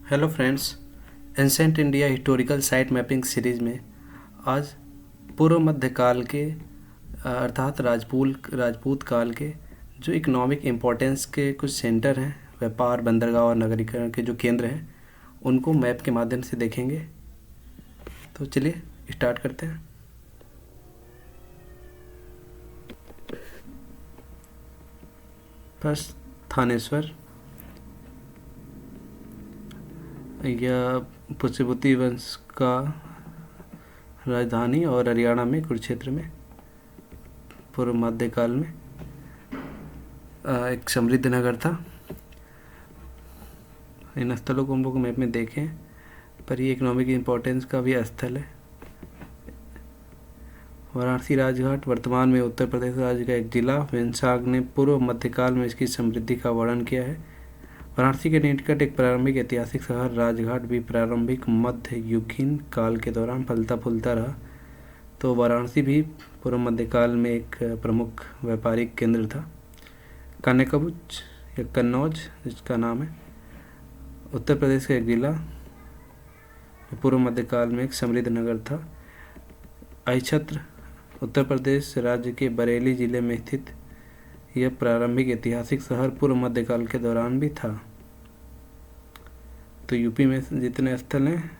Hello friends. Ancient India historical site mapping series में आज पूर्व मध्यकाल के अर्थात राजपूत काल के जो इकोनॉमिक इम्पोर्टेंस के कुछ सेंटर हैं, व्यापार, बंदरगाह और नगरीकरण के जो केंद्र हैं, उनको मैप के माध्यम से देखेंगे। तो चलिए स्टार्ट करते हैं। फर्स्ट, थानेश्वर। यह पुष्यभूति वंश का राजधानी और हरियाणा में कुरुक्षेत्र में पूर्व मध्यकाल में एक समृद्ध नगर था। इन स्थलों को हम लोग मैप में देखें, पर ये इकोनॉमिक इम्पोर्टेंस का भी स्थल है। वाराणसी राजघाट वर्तमान में उत्तर प्रदेश राज्य का एक जिला। वेंसाग ने पूर्व मध्यकाल में इसकी समृद्धि का वर्णन किया है। वाराणसी के निकट एक प्रारंभिक ऐतिहासिक शहर राजघाट भी प्रारंभिक मध्य युगीन काल के दौरान फलता फूलता रहा। तो वाराणसी भी पूर्व मध्यकाल में एक प्रमुख व्यापारिक केंद्र था। कनकबुज या कन्नौज जिसका नाम है, उत्तर प्रदेश का एक जिला, पूर्व मध्यकाल में एक समृद्ध नगर था। अहिछत्र उत्तर प्रदेश राज्य के बरेली जिले में स्थित यह प्रारंभिक ऐतिहासिक शहर पूर्व मध्यकाल के दौरान भी था। तो यूपी में जितने स्थल हैं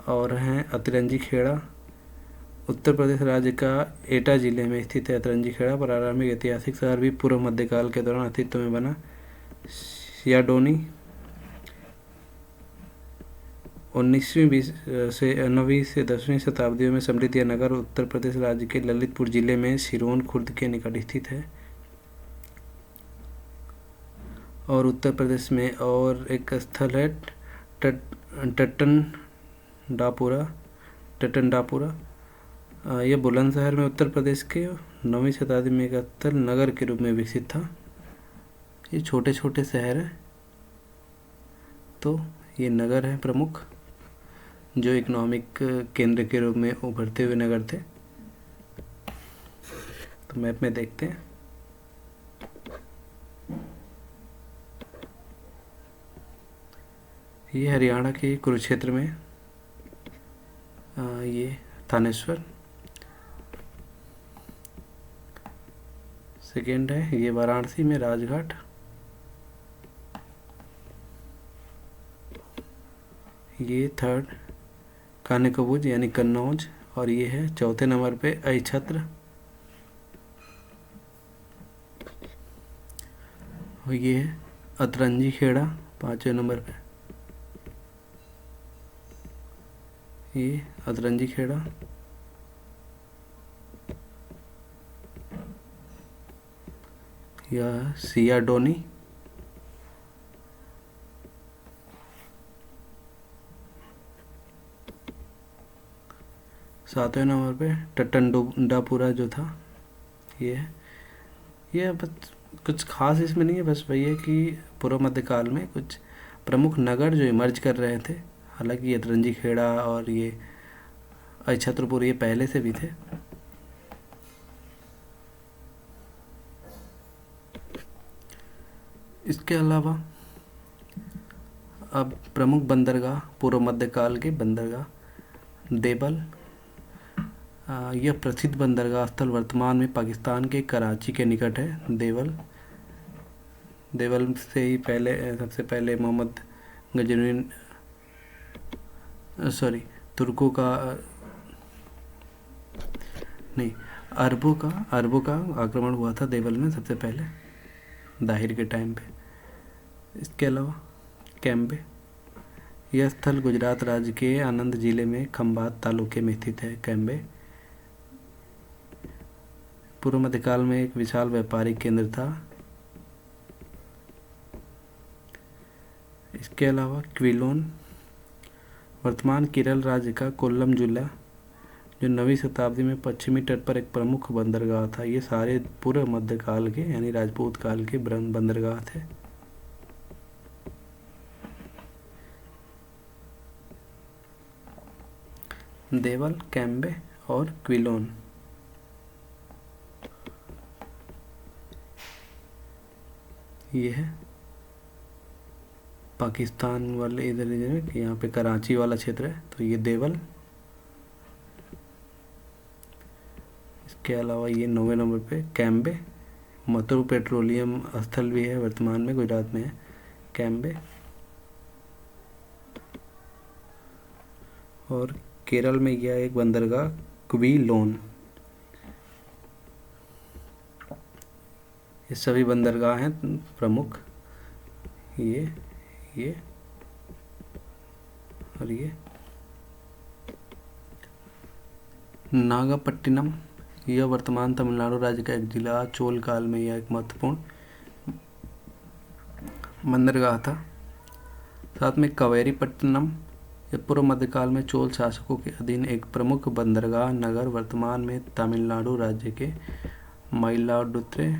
और हैं, अतरंजी खेड़ा उत्तर प्रदेश राज्य का एटा जिले में स्थित है। अतरंजी खेड़ा प्रारंभिक ऐतिहासिक शहर भी पूर्व मध्यकाल के दौरान अस्तित्व में बना। सियाडोनी 19वीं से 9वीं से 10वीं शताब्दियों में समृद्ध यह नगर उत्तर प्रदेश राज्य के ललितपुर जिले में सिरोन खुर्द के निकट स्थित है। और उत्तर प्रदेश में और एक स्थल है टटनडापुरा। यह बुलंदशहर में उत्तर प्रदेश के 9वीं शताब्दी में एक स्थल नगर के रूप में विकसित था। ये छोटे छोटे शहर हैं, तो ये नगर है प्रमुख जो इकोनॉमिक केंद्र के रूप में उभरते हुए नगर थे। तो मैप में देखते हैं। ये हरियाणा के कुरुक्षेत्र में ये थानेश्वर। सेकेंड है ये वाराणसी में राजघाट। ये थर्ड कनकबुज यानी कन्नौज। और ये है चौथे नंबर पे अहिछत्र। और ये है अतरंजी खेड़ा 5वें नंबर पे। ये अतरंजी खेड़ा। यह सियाडोनी। सातवें नंबर पे टटनडापुरा जो था ये है। ये बस कुछ खास इसमें नहीं है, बस वही है कि पूर्व मध्यकाल में कुछ प्रमुख नगर जो इमर्ज कर रहे थे। हालांकि ये अतरंजी खेड़ा और ये अहिछत्रपुर ये पहले से भी थे। इसके अलावा अब प्रमुख बंदरगाह, पूर्व मध्यकाल के बंदरगाह। देवल, यह प्रसिद्ध बंदरगाह स्थल वर्तमान में पाकिस्तान के कराची के निकट है। देवल से ही सबसे पहले मोहम्मद गजनवी तुर्कों का नहीं अरबों का आक्रमण हुआ था देवल में सबसे पहले, दाहिर के टाइम पे। इसके अलावा कैम्बे, यह स्थल गुजरात राज्य के आनंद जिले में खंभात तालुके में स्थित है। कैम्बे पूर्व मध्यकाल में एक विशाल व्यापारिक केंद्र था। इसके अलावा क्विलोन, वर्तमान केरल राज्य का कोल्लम जिला, जो 9वीं शताब्दी में पश्चिमी तट पर एक प्रमुख बंदरगाह था। ये सारे पूर्व मध्यकाल के यानी राजपूत काल के बंदरगाह थे। देवल, कैम्बे और क्विलोन। ये है पाकिस्तान वाले इधर रीजन में, यहाँ पे कराची वाला क्षेत्र है, तो ये देवल। इसके अलावा ये 9वें नंबर पे कैम्बे, मथुर पेट्रोलियम स्थल भी है, वर्तमान में गुजरात में है कैम्बे। और केरल में यह एक बंदरगाह क्विलोन। ये सभी बंदरगाह हैं प्रमुख, ये और ये। नागापट्टिनम, यह वर्तमान तमिलनाडु राज्य का एक जिला, चोल काल में यह एक महत्वपूर्ण बंदरगाह था। साथ में कावेरीपट्टनम, यह पूर्व मध्यकाल में चोल शासकों के अधीन एक प्रमुख बंदरगाह नगर, वर्तमान में तमिलनाडु राज्य के मयिलाडुथुरै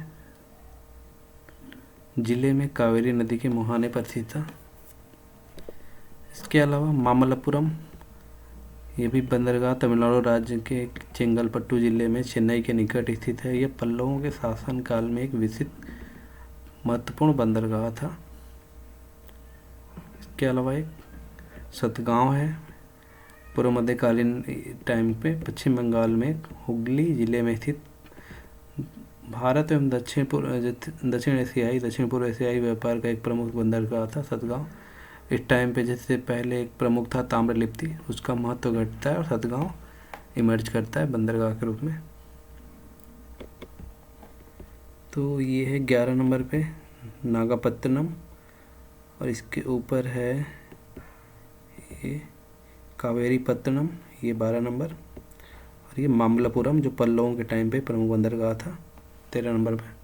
जिले में कावेरी नदी के मुहाने पर स्थित था। इसके अलावा मामल्लपुरम, ये भी बंदरगाह तमिलनाडु राज्य के चेंगलपट्टू जिले में चेन्नई के निकट स्थित है। यह पल्लवों के शासन काल में एक विकसित महत्वपूर्ण बंदरगाह था। इसके अलावा एक सतगांव है, पूर्व मध्यकालीन टाइम पे पश्चिम बंगाल में हुगली जिले में स्थित भारत एवं दक्षिण पूर्व एशियाई व्यापार का एक प्रमुख बंदरगाह था सतगांव। इस टाइम पे जैसे पहले एक प्रमुख था ताम्रलिप्ति, उसका महत्व घटता है और सतगांव इमर्ज करता है बंदरगाह के रूप में। तो ये है 11 नंबर पे नागापत्तनम, और इसके ऊपर है ये कावेरीपत्तनम, ये 12 नंबर, और ये मामल्लपुरम जो पल्लवों के टाइम पे प्रमुख बंदरगाह था 13 नंबर पे।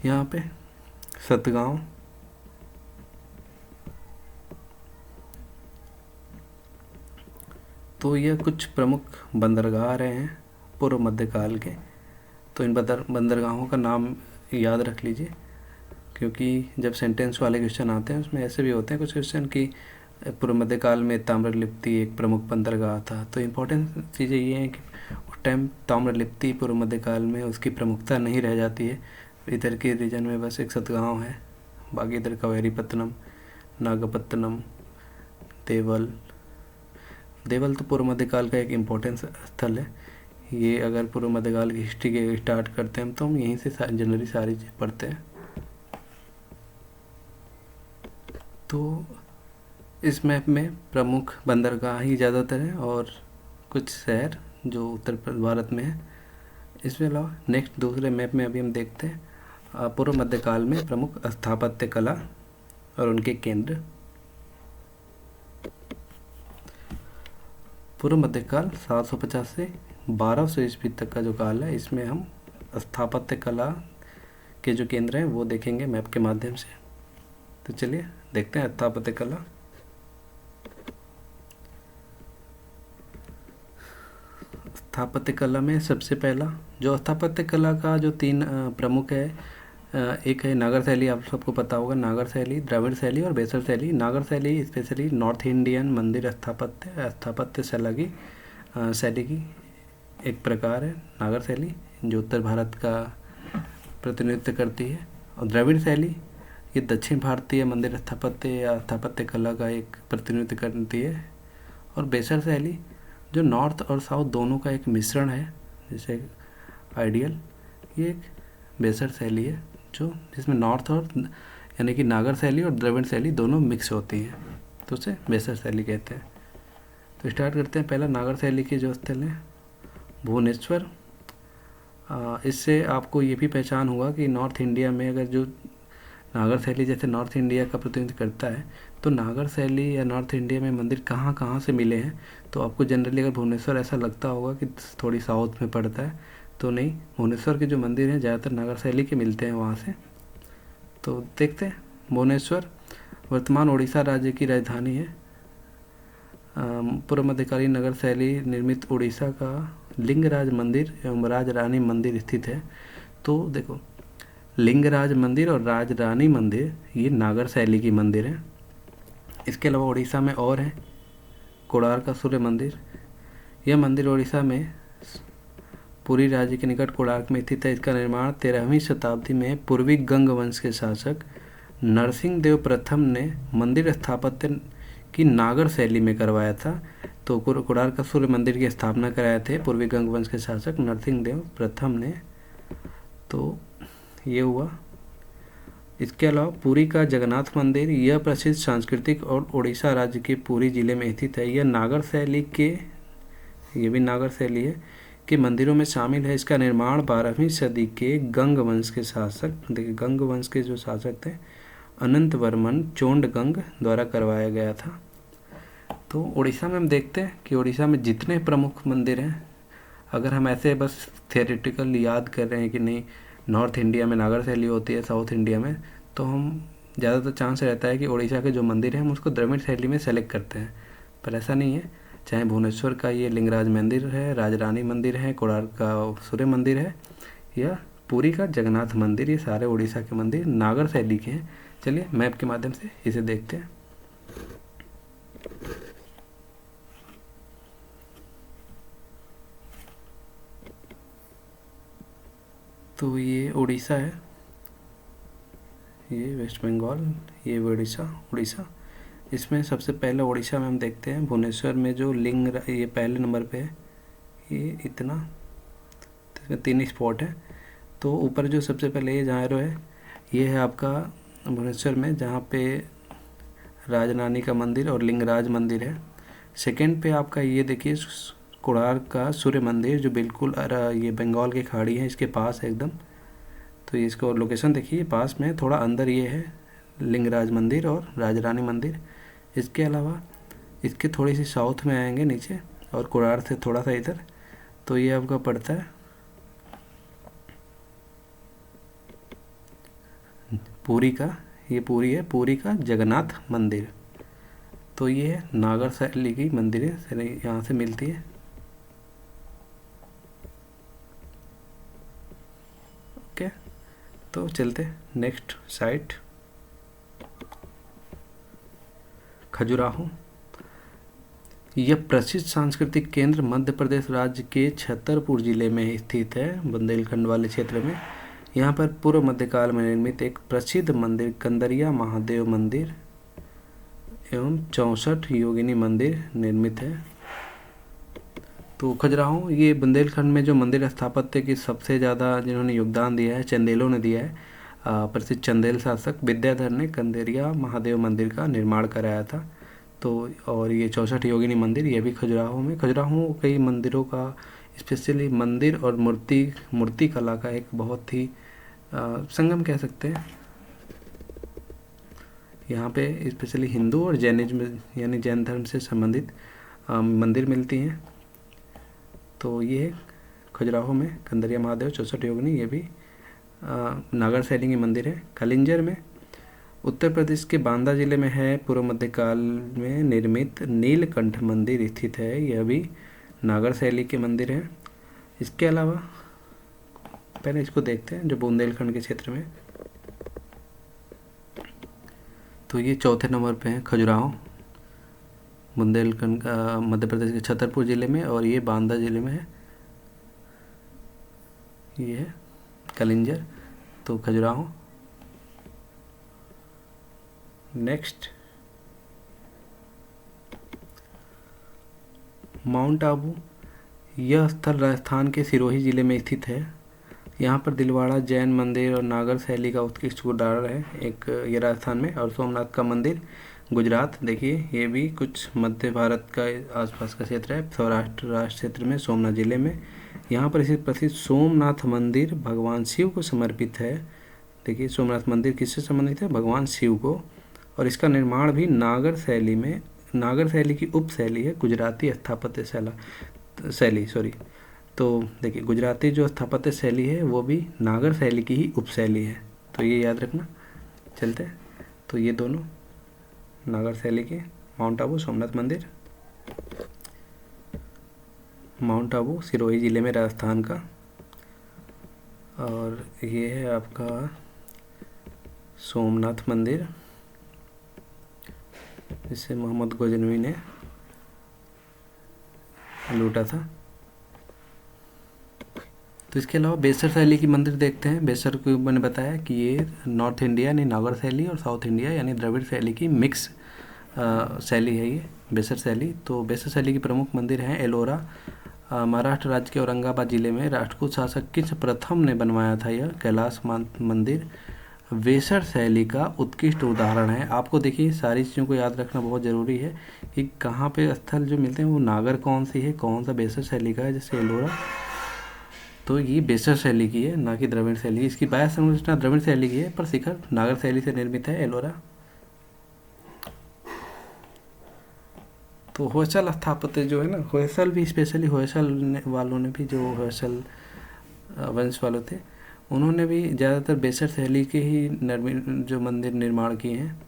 यहाँ पे सतगांव, तो यह कुछ प्रमुख बंदरगाह रहे हैं पूर्व मध्यकाल के। तो इन बंदरगाहों का नाम याद रख लीजिए, क्योंकि जब सेंटेंस वाले क्वेश्चन आते हैं उसमें ऐसे भी होते हैं कुछ क्वेश्चन कि पूर्व मध्यकाल में ताम्रलिप्ति एक प्रमुख बंदरगाह था। तो इम्पोर्टेंट चीज़ें ये हैं कि उस टाइम ताम्रलिप्ति पूर्व मध्यकाल में उसकी प्रमुखता नहीं रह जाती है। इधर के रीजन में बस एक सतगांव है, बाकी इधर कावेरीपत्तनम, नागपत्तनम, देवल तो पूर्व मध्यकाल का एक इम्पोर्टेंट स्थल है। ये अगर पूर्व मध्यकाल की हिस्ट्री के स्टार्ट करते हैं तो हम यहीं से जनरली सारी चीज़ पढ़ते हैं। तो इस मैप में प्रमुख बंदरगाह ही ज़्यादातर है और कुछ शहर जो उत्तर भारत में है। इसके अलावा नेक्स्ट दूसरे मैप में अभी हम देखते हैं पूर्व मध्यकाल में प्रमुख स्थापत्य कला और उनके केंद्र। पूर्व मध्यकाल 750 से 1200 ईस्वी तक का जो काल है, इसमें हम स्थापत्य कला के जो केंद्र हैं वो देखेंगे मैप के माध्यम से। तो चलिए देखते हैं स्थापत्य कला। स्थापत्य कला में सबसे पहला जो स्थापत्य कला का जो 3 प्रमुख है, एक है नागर शैली, आप सबको पता होगा, नागर शैली, द्रविड़ शैली और बेसर शैली। नागर शैली स्पेशली नॉर्थ इंडियन मंदिर स्थापत्य शैली की एक प्रकार है नागर शैली, जो उत्तर भारत का प्रतिनिधित्व करती है। और द्रविड़ शैली ये दक्षिण भारतीय मंदिर स्थापत्य या स्थापत्य कला का एक प्रतिनिधित्व करती है। और बेसर शैली जो नॉर्थ और साउथ दोनों का एक मिश्रण है, जैसे आइडियल, ये एक बेसर शैली है जो जिसमें नॉर्थ और यानी कि नागर शैली और द्रविड़ शैली दोनों मिक्स होती हैं, तो उसे बेसर शैली कहते हैं। तो स्टार्ट करते हैं। पहला नागर शैली के जो स्थल है भुवनेश्वर। इससे आपको ये भी पहचान होगा कि नॉर्थ इंडिया में अगर जो नागर शैली जैसे नॉर्थ इंडिया का प्रतिनिधित्व करता है, तो नागर शैली या नॉर्थ इंडिया में मंदिर कहाँ कहाँ से मिले हैं। तो आपको जनरली अगर भुवनेश्वर ऐसा लगता होगा कि थोड़ी साउथ में पड़ता है, तो नहीं, भुवनेश्वर के जो मंदिर हैं ज़्यादातर नागर शैली के मिलते हैं वहाँ से। तो देखते हैं। भुवनेश्वर वर्तमान उड़ीसा राज्य की राजधानी है। पूर्व मध्यकालीन नगर शैली निर्मित उड़ीसा का लिंगराज मंदिर एवं राजरानी मंदिर स्थित है। तो देखो, लिंगराज मंदिर और राजरानी मंदिर ये नागर शैली की मंदिर हैं। इसके अलावा उड़ीसा में और है कोणार्क सूर्य मंदिर। यह मंदिर उड़ीसा में पुरी राज्य के निकट कोणार्क में स्थित है। इसका निर्माण 13वीं शताब्दी में पूर्वी गंग वंश के शासक नरसिंह देव प्रथम ने मंदिर स्थापत्य की नागर शैली में करवाया था। तो कोणार्क का सूर्य मंदिर की स्थापना कराए थे पूर्वी गंग वंश के शासक नरसिंह देव प्रथम ने। तो ये हुआ। इसके अलावा पुरी का जगन्नाथ मंदिर, यह प्रसिद्ध सांस्कृतिक और उड़ीसा राज्य के पुरी जिले में स्थित है। यह नागर शैली के, ये भी नागर शैली है, के मंदिरों में शामिल है। इसका निर्माण 12वीं सदी के गंग वंश के शासक, देखिए गंग वंश के जो शासक थे अनंत वर्मन चोंडगंग द्वारा करवाया गया था। तो उड़ीसा में हम देखते हैं कि उड़ीसा में जितने प्रमुख मंदिर हैं, अगर हम ऐसे बस थियोरेटिकल याद कर रहे हैं कि नहीं नॉर्थ इंडिया में नागर शैली होती है, साउथ इंडिया में, तो हम ज़्यादातर चांस रहता है कि उड़ीसा के जो मंदिर हैं हम उसको द्रविड़ शैली में सेलेक्ट करते हैं, पर ऐसा नहीं है। चाहे भुवनेश्वर का ये लिंगराज मंदिर है, राजरानी मंदिर है, कोणार्क का सूर्य मंदिर है, या पुरी का जगन्नाथ मंदिर, ये सारे उड़ीसा के मंदिर नागर शैली के हैं। चलिए मैप के माध्यम से इसे देखते हैं। तो ये उड़ीसा है, ये वेस्ट बंगाल, ये उड़ीसा। इसमें सबसे पहले उड़ीसा में हम देखते हैं भुवनेश्वर में जो लिंग, ये पहले नंबर पे है, ये इतना, तो इसमें 3 स्पॉट है। तो ऊपर जो सबसे पहले ये जहाँ एरो है, ये है आपका भुवनेश्वर में, जहाँ पे राजरानी का मंदिर और लिंगराज मंदिर है। सेकंड पे आपका ये देखिए कोणार्क का सूर्य मंदिर, जो बिल्कुल ये बंगाल की खाड़ी है इसके पास है एकदम। तो ये इसको लोकेशन देखिए, पास में थोड़ा अंदर ये है लिंगराज मंदिर और राजरानी मंदिर। इसके अलावा इसके थोड़ी सी साउथ में आएंगे नीचे, और कोणार्क से थोड़ा सा इधर, तो ये आपका पड़ता है पुरी का, ये पुरी है, पुरी का जगन्नाथ मंदिर। तो ये है नागर शैली की मंदिरें यहाँ से मिलती है। ओके, तो चलते नेक्स्ट साइट, खजुराहो। यह प्रसिद्ध सांस्कृतिक केंद्र मध्य प्रदेश राज्य के छतरपुर जिले में स्थित है, बुंदेलखंड वाले क्षेत्र में। यहाँ पर पूर्व मध्यकाल में निर्मित एक प्रसिद्ध मंदिर कंदरिया महादेव मंदिर एवं 64 योगिनी मंदिर निर्मित है। तो खजुराहो, ये बुंदेलखंड में जो मंदिर स्थापत्य की सबसे ज़्यादा जिन्होंने योगदान दिया है चंदेलों ने दिया है। प्रसिद्ध चंदेल शासक विद्याधर ने कंदरिया महादेव मंदिर का निर्माण कराया था। तो और ये 64 योगिनी मंदिर, ये भी खजुराहो में। खजुराहो कई मंदिरों का, स्पेशली मंदिर और मूर्ति कला का एक बहुत ही संगम कह सकते हैं। यहाँ पे स्पेशली हिंदू और जैनिज्म यानी जैन धर्म से संबंधित मंदिर मिलती हैं। तो ये खजुराहो में कंदरिया महादेव 64 योगिनी, ये भी नागर शैली के मंदिर है। कलिंजर में उत्तर प्रदेश के बांदा जिले में है, पूर्व मध्यकाल में निर्मित नीलकंठ मंदिर स्थित है, यह भी नागर शैली के मंदिर है। इसके अलावा पहले इसको देखते हैं जो बुंदेलखंड के क्षेत्र में। तो ये चौथे नंबर पे है खजुराहो, बुंदेलखंड का मध्य प्रदेश के छतरपुर जिले में, और ये बांदा जिले में है। ये है कलिंजर, तो खजुराहो। नेक्स्ट माउंट आबू, यह स्थल राजस्थान के सिरोही जिले में स्थित है। यहाँ पर दिलवाड़ा जैन मंदिर और नागर शैली का उत्कृष्ट उदाहरण है एक, ये राजस्थान में। और सोमनाथ का मंदिर गुजरात, देखिए ये भी कुछ मध्य भारत का आसपास का क्षेत्र है, सौराष्ट्र राष्ट्र क्षेत्र में, सोमनाथ जिले में। यहाँ पर इसे प्रसिद्ध सोमनाथ मंदिर भगवान शिव को समर्पित है। देखिए सोमनाथ मंदिर किससे संबंधित है, भगवान शिव को। और इसका निर्माण भी नागर शैली की उप शैली है, गुजराती स्थापत्य शैली। तो देखिए गुजराती जो स्थापत्य शैली है वो भी नागर शैली की ही उप शैली है, तो ये याद रखना। चलते हैं, तो ये दोनों नागर शैली के, माउंट आबू सोमनाथ मंदिर। माउंट आबू सिरोही जिले में राजस्थान का, और ये है आपका सोमनाथ मंदिर, जिसे मोहम्मद गजनवी ने लूटा था। तो इसके अलावा बेसर शैली की मंदिर देखते हैं। बेसर को मैंने बताया कि ये नॉर्थ इंडिया यानी नागर शैली और साउथ इंडिया यानी द्रविड़ शैली की मिक्स शैली है ये बेसर शैली। तो बेसर शैली की प्रमुख मंदिर हैं एलोरा, महाराष्ट्र राज्य के औरंगाबाद जिले में राष्ट्रकूट शासक किस प्रथम ने बनवाया था यह कैलाश मंदिर बेसर शैली का उत्कृष्ट उदाहरण है। आपको देखिए सारी चीज़ों को याद रखना बहुत ज़रूरी है कि कहाँ पे स्थल जो मिलते हैं वो नागर कौन सी है, कौन सा बेसर शैली का है। जैसे एलोरा तो ये बेसर शैली की है, ना कि द्रविड़ शैली। इसकी बाह्य संरचना द्रविड़ शैली की है पर शिखर नागर शैली से निर्मित है एलोरा। तो होयसल स्थापत्य जो है ना, होयसल भी स्पेशली होयसल वालों ने भी, जो होयसल वंश वाले थे उन्होंने भी ज़्यादातर बेसर शैली के ही जो मंदिर निर्माण किए हैं,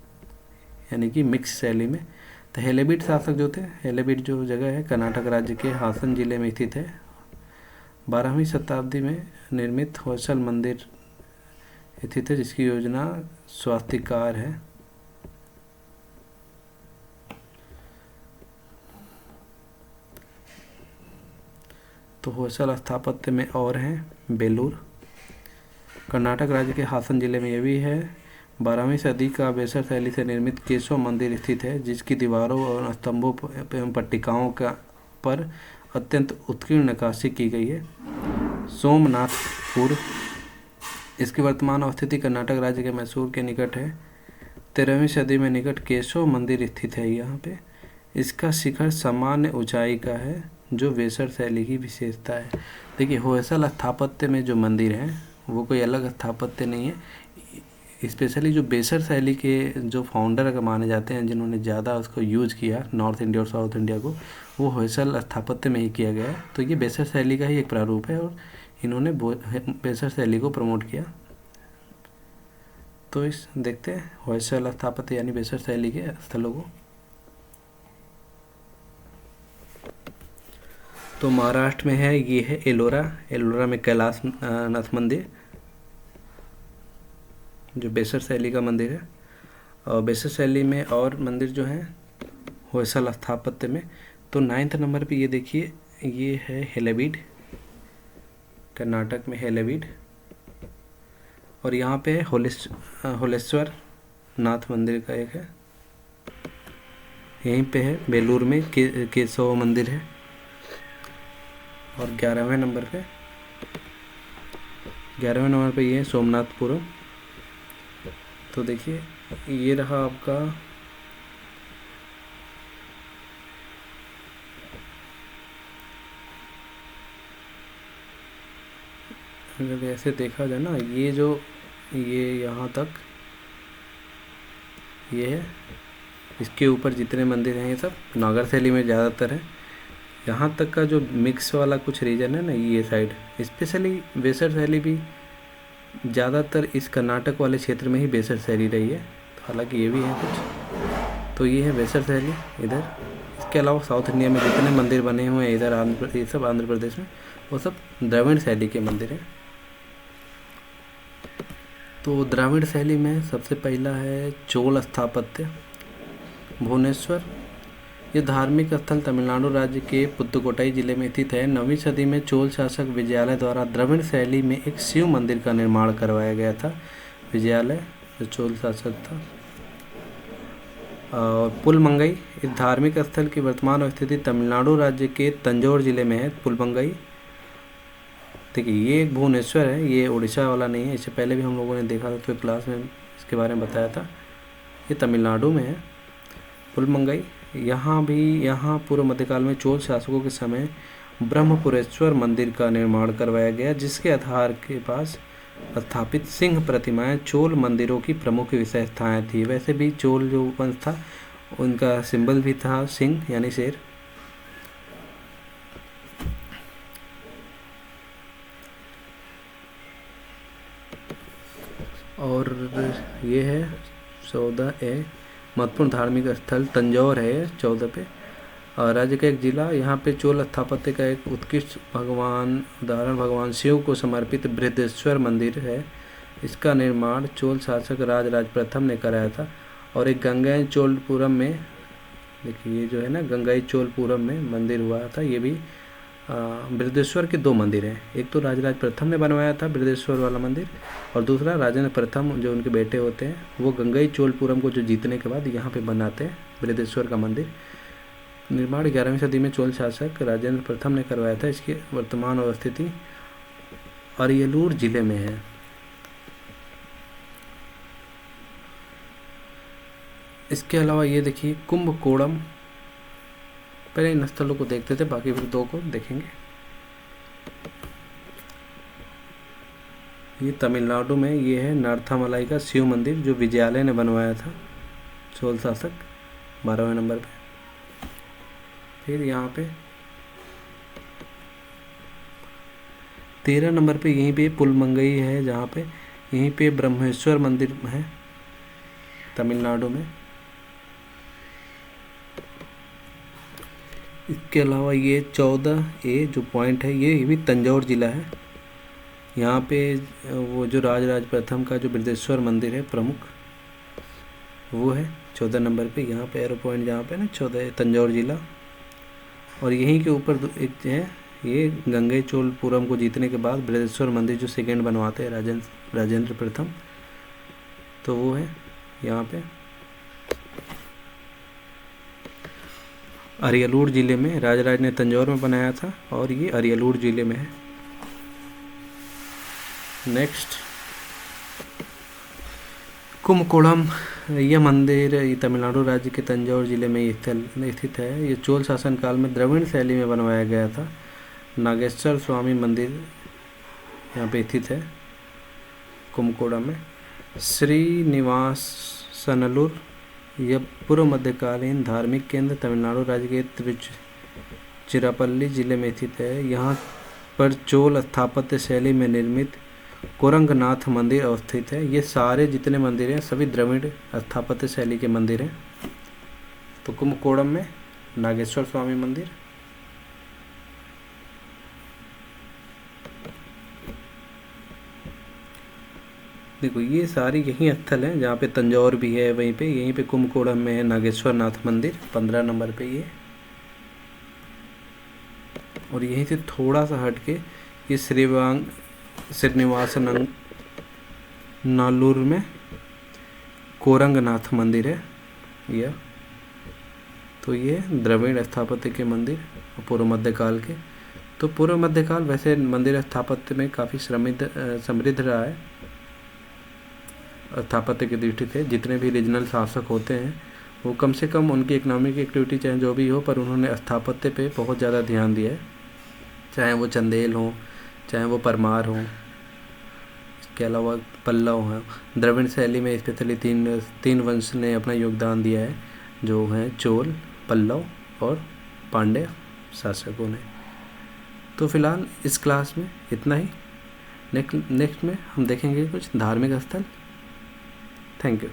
यानी कि मिक्स शैली में। तो हेलेबीड शासक जो थे, हेलेबीड जो जगह है कर्नाटक राज्य के हासन जिले में स्थित है। 12वीं शताब्दी में निर्मित होयसल मंदिर स्थित है जिसकी योजना स्वास्तिकार है। तो होयसल स्थापत्य में और हैं बेलूर, कर्नाटक राज्य के हासन जिले में ये भी है। 12वीं सदी का बेसर शैली से निर्मित केशव मंदिर स्थित है जिसकी दीवारों और स्तंभों एवं पट्टिकाओं का पर अत्यंत उत्कीर्ण नक्काशी की गई है। सोमनाथपुर, इसकी वर्तमान स्थिति कर्नाटक राज्य के मैसूर के निकट है। 13वीं सदी में निकट केशव मंदिर स्थित है यहाँ पे। इसका शिखर सामान्य ऊंचाई का है जो बेसर शैली की विशेषता है। देखिए होयसल स्थापत्य में जो मंदिर हैं वो कोई अलग स्थापत्य नहीं है। स्पेशली जो बेसर शैली के जो फाउंडर अगर माने जाते हैं, जिन्होंने ज़्यादा उसको यूज किया नॉर्थ इंडिया और साउथ इंडिया को, वो होयसल स्थापत्य में ही किया गया है। तो ये बेसर शैली का ही एक प्रारूप है और इन्होंने बेसर शैली को प्रमोट किया। तो इस देखते हैं होयसल स्थापत्य यानी बेसर शैली के स्थलों को। तो महाराष्ट्र में है, ये है एलोरा। एलोरा में कैलाश नाथ मंदिर जो बेसर शैली का मंदिर है। और बेसर शैली में और मंदिर जो हैं होयसल स्थापत्य में, तो 9th नंबर पे ये देखिए, ये है हेलेबीड, कर्नाटक में हेलेबीड। और यहाँ पे होलेश्वर नाथ मंदिर का एक है, यहीं पे है बेलूर में केशव मंदिर है। और 11वें नंबर पे ये है सोमनाथपुरम। तो देखिए ये रहा आपका अगर ऐसे देखा जाए ना, ये यहाँ तक ये है, इसके ऊपर जितने मंदिर हैं ये सब नागर शैली में ज़्यादातर है। यहाँ तक का जो मिक्स वाला कुछ रीजन है ना, ये साइड स्पेशली बेसर शैली भी ज़्यादातर इस कर्नाटक वाले क्षेत्र में ही बेसर शैली रही है। हालांकि ये भी है कुछ। तो ये है बेसर शैली इधर। इसके अलावा साउथ इंडिया में जितने मंदिर बने हुए हैं इधर ये सब आंध्र प्रदेश में, वो सब द्रविड़ शैली के मंदिर हैं। तो द्रविड़ शैली में सबसे पहला है चोल स्थापत्य, भुवनेश्वर। ये धार्मिक स्थल तमिलनाडु राज्य के पुदुकोट्टई जिले में स्थित है। 9वीं सदी में चोल शासक विजयालय द्वारा द्रविड़ शैली में एक शिव मंदिर का निर्माण करवाया गया था। विजयालय जो चोल शासक था। और पुलमंगई, इस धार्मिक स्थल की वर्तमान स्थिति तमिलनाडु राज्य के तंजौर जिले में है। पुलमंगई देखिए, ये एक भुवनेश्वर है, ये उड़ीसा वाला नहीं है। इससे पहले भी हम लोगों ने देखा था, तो क्लास में इसके बारे में बताया था। ये तमिलनाडु में है पुलमंगई। यहाँ पूर्व मध्यकाल में चोल शासकों के समय ब्रह्मपुरेश्वर मंदिर का निर्माण करवाया गया, जिसके आधार के पास स्थापित सिंह प्रतिमाएं चोल मंदिरों की प्रमुख विशेषताएं थी। वैसे भी चोल जो वंश था उनका सिंबल भी था सिंह यानी शेर। और ये है 14A महत्वपूर्ण धार्मिक स्थल तंजौर है 14 पे। और राज्य का एक जिला, यहाँ पे चोल स्थापत्य का एक उत्कृष्ट उदाहरण भगवान शिव को समर्पित बृहदेश्वर मंदिर है। इसका निर्माण चोल शासक राजराज प्रथम ने कराया था। और एक गंगाई चोलपुरम में, देखिए ये जो है ना गंगाई चोलपुरम में मंदिर हुआ था, ये भी बृहदेश्वर के 2 मंदिर हैं। एक तो राजराज प्रथम ने बनवाया था बृहदेश्वर वाला मंदिर, और दूसरा राजेंद्र प्रथम जो उनके बेटे होते हैं वो गंगई चोलपुरम को जो जीतने के बाद यहाँ पे बनाते हैं बृहदेश्वर का मंदिर। निर्माण 11वीं सदी में चोल शासक राजेंद्र प्रथम ने करवाया था। इसकी वर्तमान अवस्थिति अरियलूर जिले में है। इसके अलावा ये देखिए कुंभकोणम, पहले इन स्थलों को देखते थे, बाकी फिर 2 को देखेंगे। ये तमिलनाडु में ये है नार्थामलाई का शिव मंदिर जो विजयालय ने बनवाया था, चोल शासक 12वें नंबर पे। फिर यहाँ पे 13 नंबर पे यहीं पे पुलमंगई है, जहाँ पे यहीं पे ब्रह्मेश्वर मंदिर है तमिलनाडु में। इसके अलावा ये 14A जो पॉइंट है ये भी तंजौर जिला है। यहाँ पे वो जो राजराज प्रथम का जो बृहदेश्वर मंदिर है प्रमुख वो है 14 नंबर पे। यहाँ पे एरो पॉइंट जहाँ पे ना 14 तंजौर जिला। और यहीं के ऊपर एक है ये गंगई चोलपुरम को जीतने के बाद बृहदेश्वर मंदिर जो सेकेंड बनवाते हैं राजेंद्र प्रथम, तो वो है यहाँ पे अरियलूर जिले में। राजराज ने तंजौर में बनाया था और ये अरियलूर जिले में है। नेक्स्ट कुंभकोणम, यह मंदिर तमिलनाडु राज्य के तंजौर जिले में स्थित है। ये चोल शासन काल में द्रविड़ शैली में बनवाया गया था। नागेश्वर स्वामी मंदिर यहाँ पे स्थित है कुंभकोणम में। श्रीनिवासनलूर यह पूर्व मध्यकालीन धार्मिक केंद्र तमिलनाडु राज्य के तिरुचिरापल्ली जिले में स्थित है। यहाँ पर चोल स्थापत्य शैली में निर्मित कोरंगनाथ मंदिर अवस्थित है। ये सारे जितने मंदिर हैं सभी द्रविड़ स्थापत्य शैली के मंदिर हैं। तो कुंभकोणम में नागेश्वर स्वामी मंदिर, देखो ये सारी यही स्थल हैं जहाँ पे तंजौर भी है, वहीं पे यहीं पे कुंभकोणम में है नागेश्वर नाथ मंदिर 15 नंबर पे ये। और यहीं से थोड़ा सा हट के ये श्रीनिवासन नालूर में कोरंगनाथ मंदिर है यह। तो ये द्रविड़ स्थापत्य के मंदिर पूर्व मध्यकाल के। तो पूर्व मध्यकाल वैसे मंदिर स्थापत्य में काफ़ी समृद्ध रहा है स्थापत्य की दृष्टि से। जितने भी रीजनल शासक होते हैं वो कम से कम उनकी इकोनॉमिक एक्टिविटी चाहे जो भी हो, पर उन्होंने स्थापत्य पे बहुत ज़्यादा ध्यान दिया है, चाहे वो चंदेल हो, चाहे वो परमार हो, इसके अलावा पल्लव हैं। द्रविड़ शैली में स्पेशली तीन वंश ने अपना योगदान दिया है, जो हैं चोल, पल्लव और पांड्य शासकों ने। तो फिलहाल इस क्लास में इतना ही। नेक्स्ट में हम देखेंगे कुछ धार्मिक स्थल। Thank you.